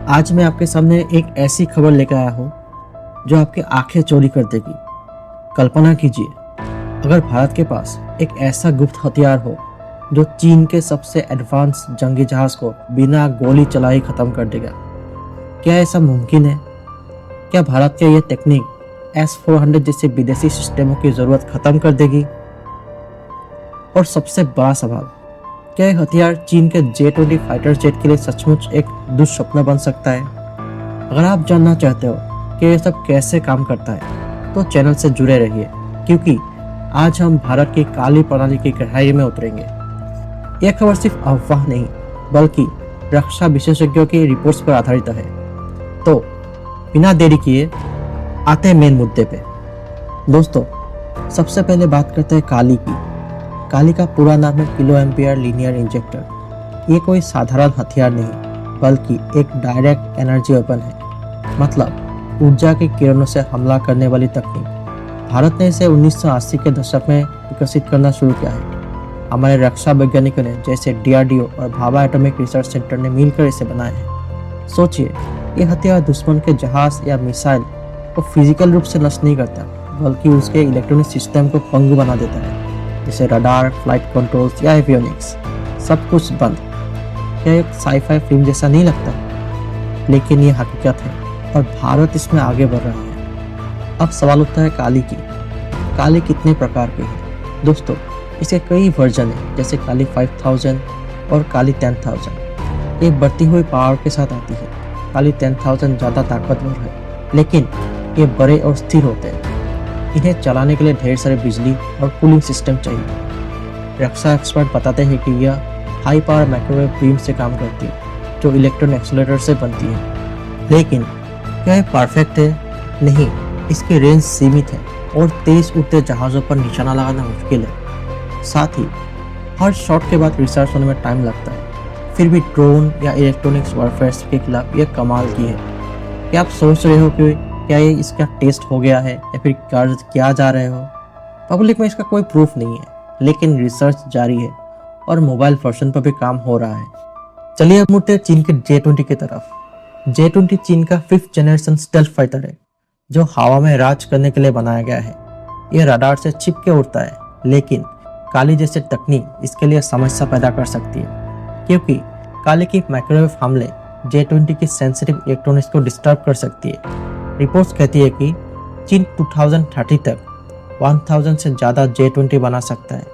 आज मैं आपके सामने एक ऐसी खबर लेकर आया हूँ जो आपकी आंखें चौड़ी कर देगी। कल्पना कीजिए, अगर भारत के पास एक ऐसा गुप्त हथियार हो जो चीन के सबसे एडवांस जंगी जहाज को बिना गोली चलाए खत्म कर देगा। क्या ऐसा मुमकिन है? क्या भारत की यह टेक्निक S-400 जैसे विदेशी सिस्टमों की जरूरत खत्म कर देगी? और सबसे बड़ा सवाल, क्या यह हथियार चीन के J-20 फाइटर जेट के लिए सचमुच एक दुष्स्वप्न बन सकता है? अगर आप जानना चाहते हो कि यह सब कैसे काम करता है तो चैनल से जुड़े रहिए, क्योंकि आज हम भारत की काली प्रणाली की गहराई में उतरेंगे। यह खबर सिर्फ अफवाह नहीं बल्कि रक्षा विशेषज्ञों की रिपोर्ट्स पर आधारित है। तो बिना देरी किए आते हैं मेन मुद्दे पे। दोस्तों, सबसे पहले बात करते हैं काली की। काली का पूरा नाम है किलो एम्पियर लीनियर इंजेक्टर। ये कोई साधारण हथियार नहीं बल्कि एक डायरेक्ट एनर्जी वेपन है, मतलब ऊर्जा की किरणों से हमला करने वाली तकनीक। भारत ने इसे 1980 के दशक में विकसित करना शुरू किया है। हमारे रक्षा वैज्ञानिकों ने जैसे DRDO और भाभा एटॉमिक रिसर्च सेंटर ने मिलकर इसे बनाया है। सोचिए, ये हथियार दुश्मन के जहाज या मिसाइल को फिजिकल रूप से नष्ट नहीं करता बल्कि उसके इलेक्ट्रॉनिक सिस्टम को पंगु बना देता है, जैसे रडार, फ्लाइट कंट्रोल्स या एवियोनिक्स, सब कुछ बंद। क्या एक साई-फाई फिल्म जैसा नहीं लगता? लेकिन ये हकीकत है और भारत इसमें आगे बढ़ रहा है। अब सवाल उठता है काली की। काली कितने प्रकार की है? दोस्तों, इसके कई वर्जन हैं, जैसे काली 5000 और काली 10000। ये बढ़ती हुई पावर के साथ आती है। काली 10000 ज़्यादा ताकतवर है, लेकिन ये बड़े और स्थिर होते हैं। इन्हें चलाने के लिए ढेर सारे बिजली और कूलिंग सिस्टम चाहिए। रक्षा एक्सपर्ट बताते हैं कि यह हाई पावर माइक्रोवेव बीम से काम करती है, जो इलेक्ट्रॉन एक्सेलरेटर से बनती है। लेकिन क्या यह परफेक्ट है? नहीं, इसकी रेंज सीमित है और तेज उड़ते जहाज़ों पर निशाना लगाना मुश्किल है। साथ ही हर शॉट के बाद रिसर्च होने में टाइम लगता है। फिर भी ड्रोन या इलेक्ट्रॉनिक्स वॉरफेयर के खिलाफ यह कमाल की है। क्या आप सोच रहे हो कि क्या ये इसका टेस्ट हो गया है या फिर क्या जा रहे हो? पब्लिक में इसका कोई प्रूफ नहीं है, लेकिन रिसर्च जारी है और मोबाइल वर्जन पर भी काम हो रहा है। चलिए अब मुड़ते हैं चीन के J-20 की तरफ। J-20 चीन का 5th जनरेशन स्टेल्थ फाइटर है, जो हवा में राज करने के लिए बनाया गया है। यह रडार से छिप के उड़ता है, लेकिन काली जैसे तकनीक इसके लिए समस्या पैदा कर सकती है, क्योंकि काली की माइक्रोवेव हमले J-20 की सेंसिटिव इलेक्ट्रॉनिक्स को डिस्टर्ब कर सकती है। रिपोर्ट्स कहती है कि चीन 2030 तक 1000 से ज़्यादा J-20 बना सकता है,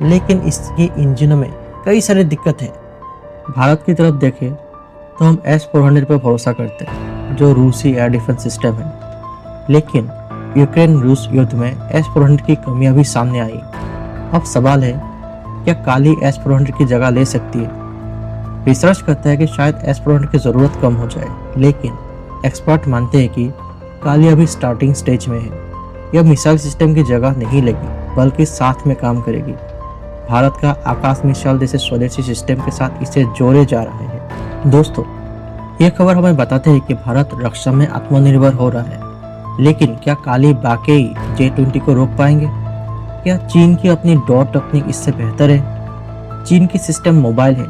लेकिन इसके इंजनों में कई सारी दिक्कत है। भारत की तरफ देखें तो हम S-400 पर भरोसा करते हैं, जो रूसी एयर डिफेंस सिस्टम है। लेकिन यूक्रेन रूस युद्ध में S-400 की कमियां भी सामने आई। अब सवाल है, क्या काली S-400 की जगह ले सकती है? रिसर्च कहता है कि शायद S-400 की ज़रूरत कम हो जाए, लेकिन एक्सपर्ट मानते हैं कि काली अभी स्टार्टिंग स्टेज में है। यह मिसाइल सिस्टम की जगह नहीं लेगी बल्कि साथ में काम करेगी। भारत का आकाश मिसाइल जैसे स्वदेशी सिस्टम के साथ इसे जोड़े जा रहे हैं। दोस्तों, यह खबर हमें बताते हैं कि भारत रक्षा में आत्मनिर्भर हो रहा है, लेकिन क्या काली वाकई J-20 को रोक पाएंगे? क्या चीन की अपनी डॉट तकनीक इससे बेहतर है? चीन की सिस्टम मोबाइल है,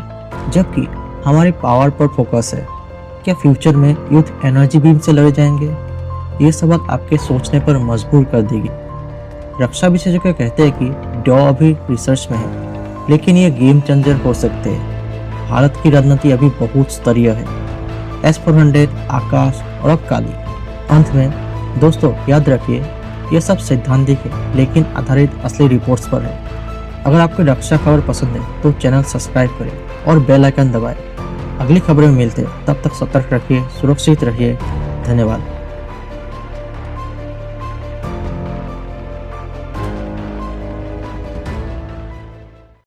जबकि हमारी पावर पर फोकस है। क्या फ्यूचर में युद्ध एनर्जी बीम से लड़े जाएंगे? ये सवाल आपके सोचने पर मजबूर कर देगी। रक्षा विशेषज्ञ कहते हैं कि डॉ अभी रिसर्च में है, लेकिन ये गेम चेंजर हो सकते हैं। भारत की रणनीति अभी बहुत स्तरीय है। S-400, आकाश और अब काली। अंत में दोस्तों, याद रखिए, यह सब सैद्धांतिक है, लेकिन आधारित असली रिपोर्ट्स पर है। अगर आपको रक्षा खबर पसंद है तो चैनल सब्सक्राइब करें और बेल आइकन दबाएं। अगली खबरों में मिलते हैं, तब तक सतर्क रहिए, सुरक्षित रहिए। धन्यवाद।